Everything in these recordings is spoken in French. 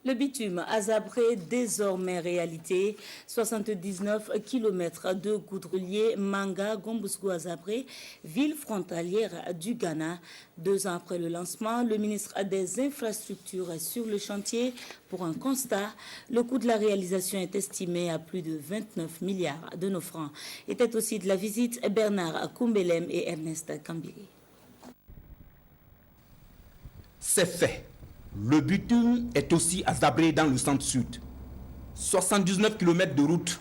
Le bitume à Zabré, désormais réalité. 79 km de goudroulier Manga Gombuskou à Zabré, ville frontalière du Ghana. 2 ans après le lancement, le ministre des Infrastructures est sur le chantier pour un constat. Le coût de la réalisation est estimé à plus de 29 milliards de nos francs. Était aussi de la visite Bernard Koumbelem et Ernest Kambiri. C'est fait. Le bitume est aussi à Zabré dans le centre-sud. 79 km de route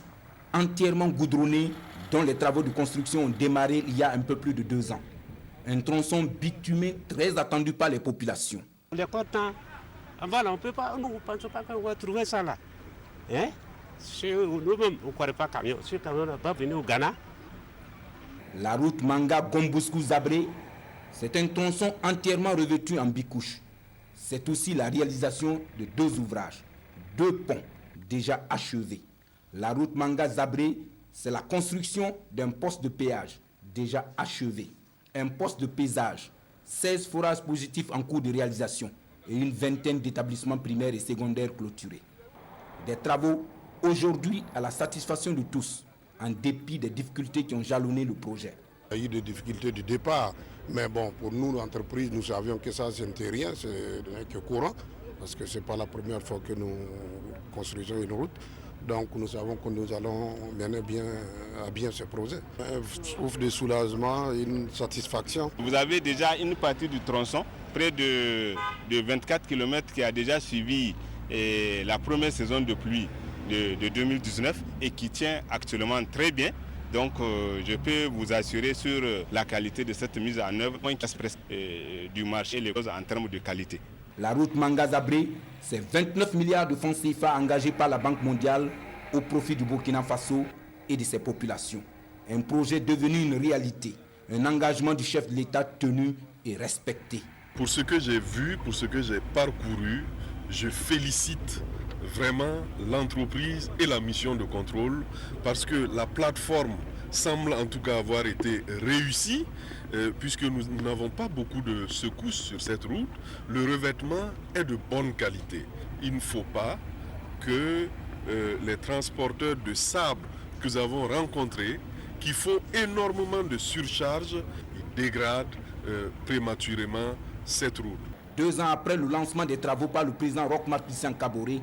entièrement goudronnée dont les travaux de construction ont démarré il y a un peu plus de 2 ans. Un tronçon bitumé très attendu par les populations. On est content. Voilà, on peut pas, nous ne pensons pas qu'on va trouver ça là. Hein? Nous-mêmes, on ne croirait pas camion. Ce camion n'est pas venu au Ghana. La route Manga-Gombuskou-Zabré, c'est un tronçon entièrement revêtu en bicouche. C'est aussi la réalisation de 2 ouvrages, 2 ponts déjà achevés. La route Manga-Zabré, c'est la construction d'un poste de péage déjà achevé, un poste de paysage, 16 forages positifs en cours de réalisation et une vingtaine d'établissements primaires et secondaires clôturés. Des travaux aujourd'hui à la satisfaction de tous, en dépit des difficultés qui ont jalonné le projet. Il y a eu des difficultés du départ, mais bon, pour nous, l'entreprise, nous savions que ça, ce n'était rien, c'est que courant, parce que ce n'est pas la première fois que nous construisons une route. Donc nous savons que nous allons mener à bien ce projet. Un souffle de soulagement, une satisfaction. Vous avez déjà une partie du tronçon, près de 24 km qui a déjà suivi la première saison de pluie de 2019 et qui tient actuellement très bien. Donc je peux vous assurer sur la qualité de cette mise en œuvre du marché les choses en termes de qualité. La route Manga-Zabré, c'est 29 milliards de francs CFA engagés par la Banque mondiale au profit du Burkina Faso et de ses populations. Un projet devenu une réalité, un engagement du chef de l'État tenu et respecté. Pour ce que j'ai vu, pour ce que j'ai parcouru, je félicite vraiment l'entreprise et la mission de contrôle parce que la plateforme semble en tout cas avoir été réussie puisque nous n'avons pas beaucoup de secousses sur cette route. Le revêtement est de bonne qualité. Il ne faut pas que les transporteurs de sable que nous avons rencontrés, qui font énormément de surcharge, ils dégradent prématurément cette route. 2 ans après le lancement des travaux par le président Roch-Marc Christian Kaboré,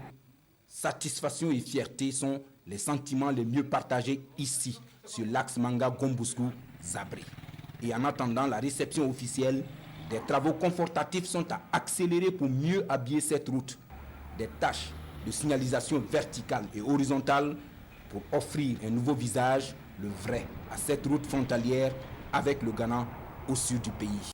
satisfaction et fierté sont les sentiments les mieux partagés ici, sur l'axe Manga-Gombuskou-Zabré. Et en attendant la réception officielle, des travaux confortatifs sont à accélérer pour mieux habiller cette route. Des tâches de signalisation verticale et horizontale pour offrir un nouveau visage, le vrai, à cette route frontalière avec le Ghana au sud du pays.